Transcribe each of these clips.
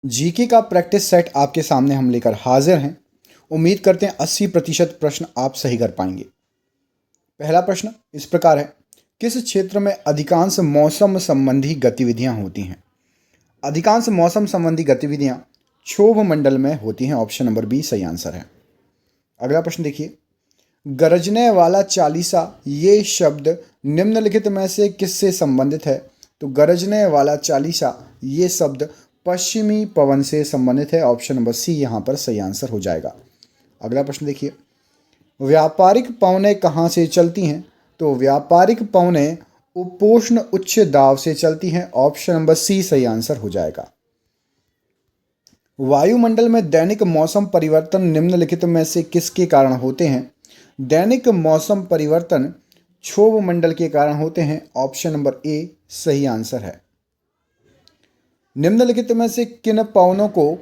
GK का practice set आपके सामने हम लेकर हाजिर हैं। उम्मीद करते हैं 80% प्रश्न आप सही कर पाएंगे। पहला प्रश्न इस प्रकार है, किस क्षेत्र में अधिकांश मौसम संबंधी गतिविधियां होती हैं? अधिकांश मौसम संबंधी गतिविधियां क्षोभ मंडल में होती हैं। ऑप्शन नंबर बी सही आंसर है। अगला प्रश्न देखिए, गरजने वाला चालीसा ये शब्द निम्नलिखित में से किससे संबंधित है? तो गरजने वाला चालीसा ये शब्द पश्चिमी पवन से संबंधित है। ऑप्शन नंबर सी यहाँ पर सही आंसर हो जाएगा। अगला प्रश्न देखिए, व्यापारिक पवनें कहाँ से चलती हैं? तो व्यापारिक पवनें उपोष्ण उच्च दाब से चलती हैं। ऑप्शन नंबर सी सही आंसर हो जाएगा। वायुमंडल में दैनिक मौसम परिवर्तन निम्नलिखित में से किसके कारण होते हैं? दैनिक मौसम परिवर्तन क्षोभ मंडल के कारण होते हैं। ऑप्शन नंबर ए सही आंसर है। निम्नलिखित में से किन पवनों को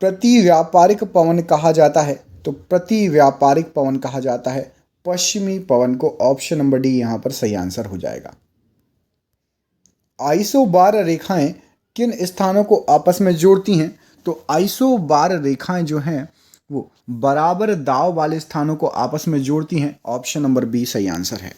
प्रति व्यापारिक पवन कहा जाता है? तो प्रति व्यापारिक पवन कहा जाता है पश्चिमी पवन को। ऑप्शन नंबर डी यहाँ पर सही आंसर हो जाएगा। आइसोबार रेखाएं किन स्थानों को आपस में जोड़ती हैं? तो आइसोबार रेखाएं जो हैं वो बराबर दाव वाले स्थानों को आपस में जोड़ती हैं। ऑप्शन नंबर बी सही आंसर है।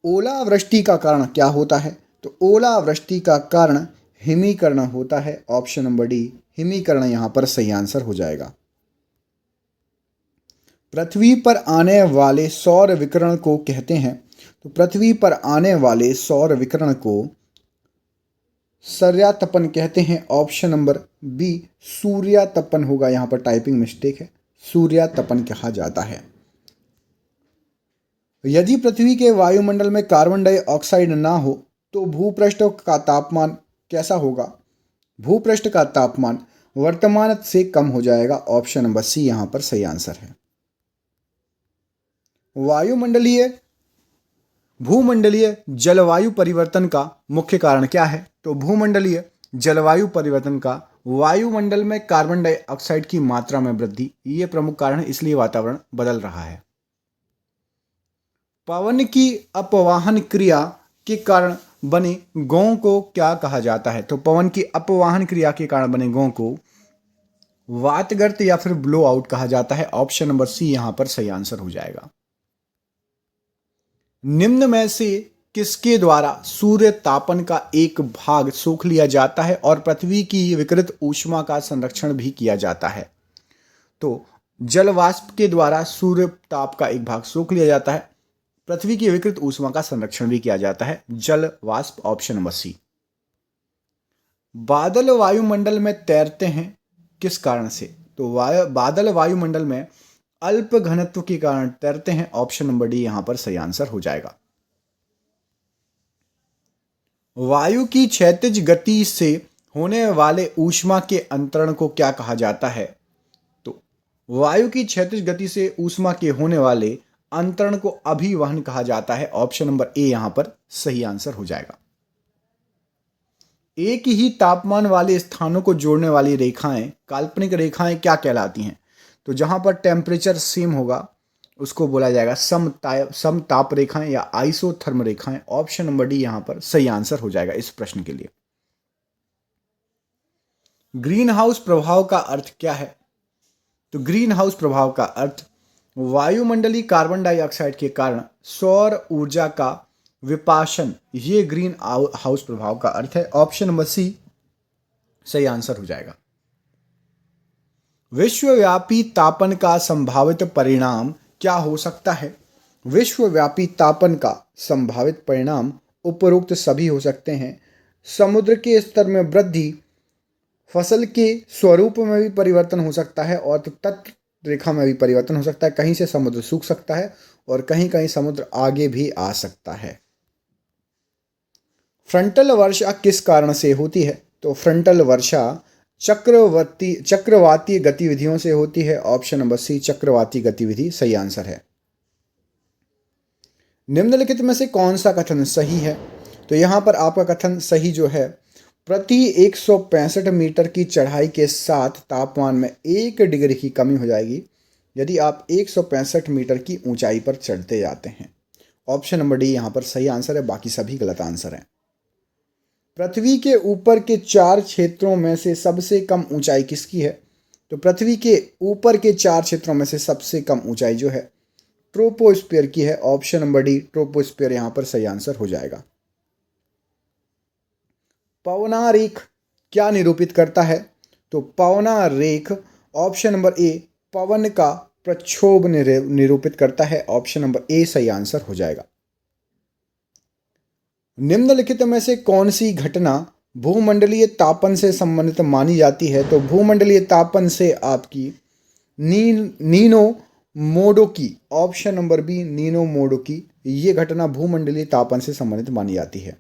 ओलावृष्टि का कारण क्या होता है? तो ओलावृष्टि का कारण हिमीकरण होता है। ऑप्शन नंबर डी हिमीकरण यहाँ पर सही आंसर हो जाएगा। पृथ्वी पर आने वाले सौर विकिरण को कहते हैं? तो पृथ्वी पर आने वाले सौर विकिरण को सूर्यातपन कहते हैं। ऑप्शन नंबर बी सूर्यातपन होगा, यहाँ पर टाइपिंग मिस्टेक है, सूर्यातपन कहा जाता है। यदि पृथ्वी के वायुमंडल में कार्बन डाइऑक्साइड ना हो तो भूपृष्ठ का तापमान कैसा होगा? भूपृष्ठ का तापमान वर्तमान से कम हो जाएगा। ऑप्शन नंबर सी यहाँ पर सही आंसर है। वायुमंडलीय भूमंडलीय जलवायु परिवर्तन का मुख्य कारण क्या है? तो भूमंडलीय जलवायु परिवर्तन का वायुमंडल में कार्बन डाइऑक्साइड की मात्रा में वृद्धि ये प्रमुख कारण है, इसलिए वातावरण बदल रहा है। पवन की अपवाहन क्रिया के कारण बने गों को क्या कहा जाता है? तो पवन की अपवाहन क्रिया के कारण बने गों को वातगर्त या फिर ब्लो आउट कहा जाता है। ऑप्शन नंबर सी यहां पर सही आंसर हो जाएगा। निम्न में से किसके द्वारा सूर्य तापन का एक भाग सोख लिया जाता है और पृथ्वी की विकृत ऊष्मा का संरक्षण भी किया जाता है? तो जल वाष्प के द्वारा सूर्य ताप का एक भाग सोख लिया जाता है, पृथ्वी की विकृत ऊष्मा का संरक्षण भी किया जाता है, जल वाष्प। Option number C. बादल वायुमंडल में तैरते हैं किस कारण से? तो बादल वायुमंडल में अल्प घनत्व के कारण तैरते हैं। ऑप्शन नंबर डी यहां पर सही आंसर हो जाएगा। वायु की क्षैतिज गति से होने वाले ऊष्मा के अंतरण को क्या कहा जाता है? तो वायु की क्षैतिज गति से ऊष्मा के होने वाले अंतरण को अभिवहन कहा जाता है। ऑप्शन नंबर ए यहां पर सही आंसर हो जाएगा। एक ही तापमान वाले स्थानों को जोड़ने वाली रेखाएं, काल्पनिक रेखाएं क्या कहलाती हैं? तो जहां पर टेम्परेचर सेम होगा उसको बोला जाएगा समताप रेखाएं या आइसोथर्म रेखाएं। ऑप्शन नंबर डी यहां पर सही आंसर हो जाएगा इस प्रश्न के लिए। ग्रीन हाउस प्रभाव का अर्थ क्या है? तो ग्रीन हाउस प्रभाव का अर्थ वायुमंडलीय कार्बन डाइऑक्साइड के कारण सौर ऊर्जा का विपाशन, ये ग्रीन हाउस प्रभाव का अर्थ है। ऑप्शन नंबर सी सही आंसर हो जाएगा। विश्वव्यापी तापन का संभावित परिणाम क्या हो सकता है? विश्वव्यापी तापन का संभावित परिणाम उपरोक्त सभी हो सकते हैं। समुद्र के स्तर में वृद्धि, फसल के स्वरूप में भी परिवर्तन हो सकता है और तट रेखा में भी परिवर्तन हो सकता है। कहीं से समुद्र सूख सकता है और कहीं कहीं समुद्र आगे भी आ सकता है। फ्रंटल वर्षा किस कारण से होती है? तो फ्रंटल वर्षा चक्रवातीय गतिविधियों से होती है। ऑप्शन नंबर सी चक्रवाती गतिविधि सही आंसर है। निम्नलिखित में से कौन सा कथन सही है? तो यहां पर आपका कथन सही जो है, प्रति 165 मीटर की चढ़ाई के साथ तापमान में 1 डिग्री की कमी हो जाएगी यदि आप 165 मीटर की ऊंचाई पर चढ़ते जाते हैं। ऑप्शन नंबर डी यहाँ पर सही आंसर है, बाकी सभी गलत आंसर हैं। पृथ्वी के ऊपर के 4 क्षेत्रों में से सबसे कम ऊंचाई किसकी है? तो पृथ्वी के ऊपर के 4 क्षेत्रों में से सबसे कम ऊंचाई जो है ट्रोपोस्फीयर की है। ऑप्शन नंबर डी ट्रोपोस्फीयर यहां पर सही आंसर हो जाएगा। पवनारेख क्या निरूपित करता है? तो पवनारेख ऑप्शन नंबर ए पवन का प्रक्षोभ निरूपित करता है। ऑप्शन नंबर ए सही आंसर हो जाएगा। निम्नलिखित में से कौन सी घटना भूमंडलीय तापन से संबंधित मानी जाती है? तो भूमंडलीय तापन से आपकी Nino Modoki, option number B Nino Modoki, ये घटना भूमंडलीय तापन से संबंधित मानी जाती है।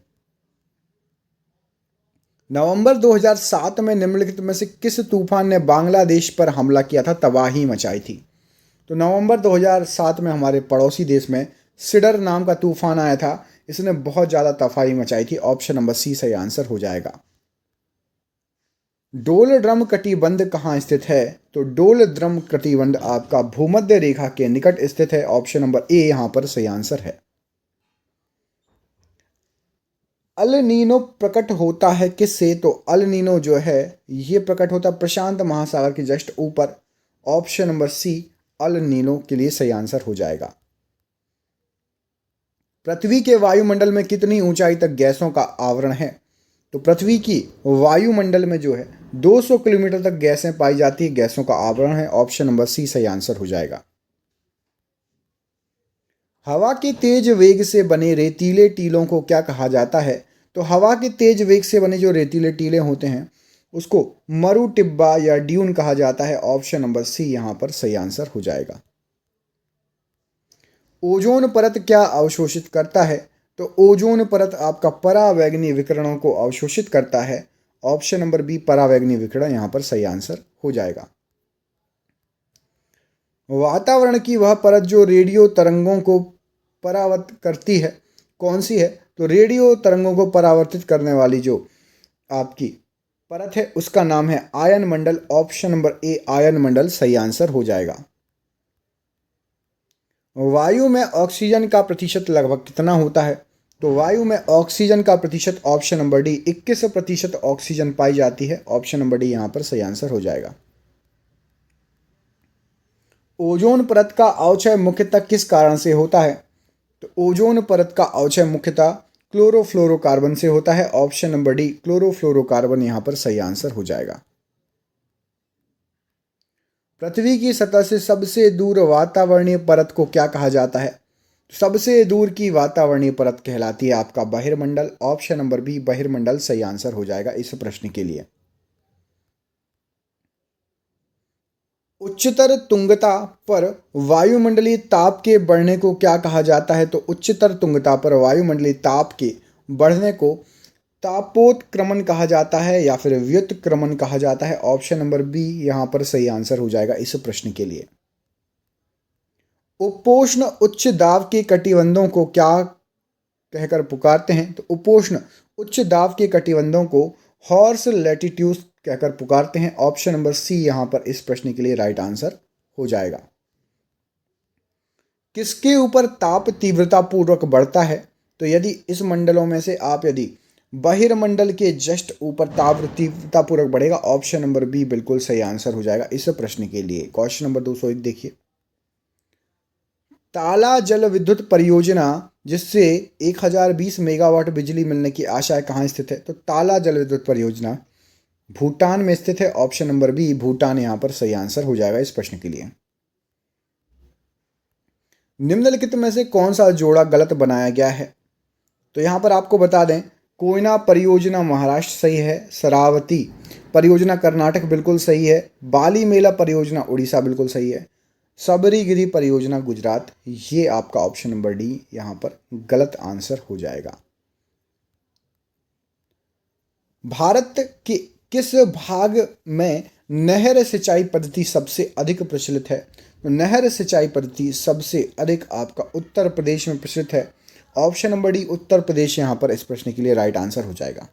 नवंबर 2007 में निम्नलिखित में से किस तूफान ने बांग्लादेश पर हमला किया था, तबाही मचाई थी? तो नवंबर 2007 में हमारे पड़ोसी देश में सिडर नाम का तूफान आया था। इसने बहुत ज़्यादा तबाही मचाई थी। ऑप्शन नंबर सी सही आंसर हो जाएगा। डोल ड्रम कटिबंध कहाँ स्थित है? तो डोल ड्रम कटिबंध आपका भूमध्य रेखा के निकट स्थित है। ऑप्शन नंबर ए यहां पर सही आंसर है। अल नीनो प्रकट होता है किससे? तो अल नीनो जो है ये प्रकट होता है प्रशांत महासागर के जस्ट ऊपर। Option number C El Nino के लिए सही आंसर हो जाएगा। पृथ्वी के वायुमंडल में कितनी ऊंचाई तक गैसों का आवरण है? तो पृथ्वी की वायुमंडल में जो है 200 किलोमीटर तक गैसें पाई जाती है, गैसों का आवरण है। ऑप्शन नंबर सी सही आंसर हो जाएगा। हवा के तेज वेग से बने रेतीले टीलों को क्या कहा जाता है? तो हवा के तेज वेग से बने जो रेतीले टीले होते हैं उसको मरु टिब्बा या ड्यून कहा जाता है। ऑप्शन नंबर सी यहां पर सही आंसर हो जाएगा। ओजोन परत क्या अवशोषित करता है? तो ओजोन परत आपका परावैंगनी विकिरणों को अवशोषित करता है। ऑप्शन नंबर बी परावैंगनी विकिरण यहां पर सही आंसर हो जाएगा। वातावरण की वह परत जो रेडियो तरंगों को परावर्तित करती है कौन सी है? तो रेडियो तरंगों को परावर्तित करने वाली जो आपकी परत है उसका नाम है आयन मंडल। ऑप्शन नंबर ए आयन मंडल सही आंसर हो जाएगा। वायु में ऑक्सीजन का प्रतिशत लगभग कितना होता है? तो वायु में ऑक्सीजन का प्रतिशत ऑप्शन नंबर डी 21% ऑक्सीजन पाई जाती है। ऑप्शन नंबर डी यहां पर सही आंसर हो जाएगा। ओजोन परत का अवक्षय मुख्यतः किस कारण से होता है? तो ओजोन परत का अवक्षय मुख्यतः क्लोरोफ्लोरोकार्बन से होता है। ऑप्शन नंबर डी क्लोरोफ्लोरोकार्बन यहां पर सही आंसर हो जाएगा। पृथ्वी की सतह से सबसे दूर वातावरणीय परत को क्या कहा जाता है? सबसे दूर की वातावरणीय परत कहलाती है आपका बहिर्मंडल। ऑप्शन नंबर बी बहिर्मंडल सही आंसर हो जाएगा इस प्रश्न के लिए। उच्चतर तुंगता पर वायुमंडलीय ताप के बढ़ने को क्या कहा जाता है? तो उच्चतर तुंगता पर वायुमंडलीय ताप के बढ़ने को तापोत्क्रमण कहा जाता है या फिर व्युत्क्रमण कहा जाता है। ऑप्शन नंबर बी यहां पर सही आंसर हो जाएगा इस प्रश्न के लिए। उपोष्ण उच्च दाब के कटिबंधों को क्या कहकर पुकारते हैं? तो उपोष्ण उच्च दाब के कटिबंधों को हॉर्स लैटिट्यूड्स कहकर पुकारते हैं। ऑप्शन नंबर सी यहां पर इस प्रश्न के लिए राइट आंसर हो जाएगा। किसके ऊपर ताप तीव्रता पूर्वक बढ़ता है? तो यदि इस मंडलों में से आप यदि बहिर्मंडल के जस्ट ऊपर ताप तीव्रता पूर्वक बढ़ेगा। ऑप्शन नंबर बी बिल्कुल सही आंसर हो जाएगा इस प्रश्न के लिए। क्वेश्चन नंबर 201 देखिए। ताला जल विद्युत परियोजना जिससे 1020 मेगावाट बिजली मिलने की आशा है कहाँ स्थित है? तो ताला जल विद्युत परियोजना भूटान में स्थित है। ऑप्शन नंबर बी भूटान यहां पर सही आंसर हो जाएगा इस प्रश्न के लिए। निम्नलिखित में से कौन सा जोड़ा गलत बनाया गया है? तो यहां पर आपको बता दें कोयना परियोजना महाराष्ट्र सही है, शरावती परियोजना कर्नाटक बिल्कुल सही है, बाली मेला परियोजना उड़ीसा बिल्कुल सही है, सबरीगिरी परियोजना गुजरात, ये आपका ऑप्शन नंबर डी यहां पर गलत आंसर हो जाएगा। भारत के किस भाग में नहर सिंचाई पद्धति सबसे अधिक प्रचलित है? तो नहर सिंचाई पद्धति सबसे अधिक आपका उत्तर प्रदेश में प्रचलित है। Option number D Uttar Pradesh यहां पर इस प्रश्न के लिए राइट आंसर हो जाएगा।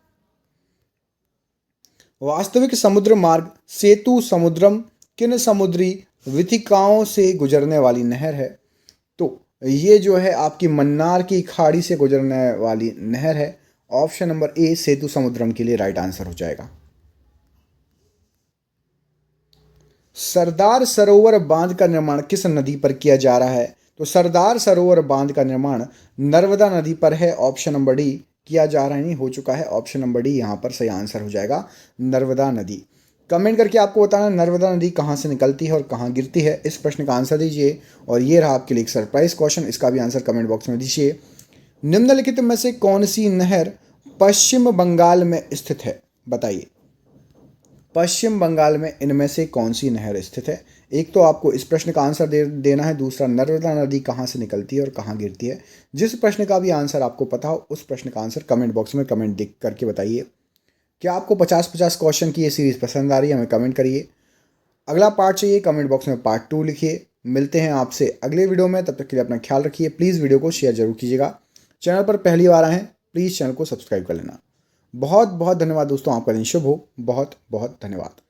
वास्तविक समुद्र मार्ग सेतु समुद्रम किन समुद्री विथिकाओं से गुजरने वाली नहर है? तो ये जो है आपकी मन्नार की खाड़ी से गुजरने वाली नहर है। ऑप्शन नंबर ए सेतु समुद्रम के लिए राइट आंसर हो जाएगा। सरदार सरोवर बांध का निर्माण किस नदी पर किया जा रहा है? तो सरदार सरोवर बांध का निर्माण नर्मदा नदी पर है। ऑप्शन नंबर डी किया जा रहा है, नहीं हो चुका है। ऑप्शन नंबर डी यहाँ पर सही आंसर हो जाएगा, नर्मदा नदी। कमेंट करके आपको बताना नर्मदा नदी कहाँ से निकलती है और कहाँ गिरती है, इस प्रश्न का आंसर दीजिए। और ये रहा आपके लिए एक सरप्राइज क्वेश्चन, इसका भी आंसर कमेंट बॉक्स में दीजिए। निम्नलिखित में से कौन सी नहर पश्चिम बंगाल में स्थित है? बताइए, पश्चिम बंगाल में इनमें से कौन सी नहर स्थित है? एक तो आपको इस प्रश्न का आंसर देना है, दूसरा नर्मदा नदी कहाँ से निकलती है और कहाँ गिरती है। जिस प्रश्न का भी आंसर आपको पता हो उस प्रश्न का आंसर कमेंट बॉक्स में कमेंट दिख करके बताइए। क्या आपको 50-50 क्वेश्चन की ये सीरीज़ पसंद आ रही है? हमें कमेंट करिए। अगला पार्ट चाहिए, कमेंट बॉक्स में पार्ट 2 लिखिए। मिलते हैं आपसे अगले वीडियो में, तब तक के लिए अपना ख्याल रखिए। प्लीज़ वीडियो को शेयर जरूर कीजिएगा। चैनल पर पहली बार आए हैं, प्लीज़ चैनल को सब्सक्राइब कर लेना। बहुत बहुत धन्यवाद दोस्तों, आपका दिन शुभ हो। बहुत बहुत धन्यवाद।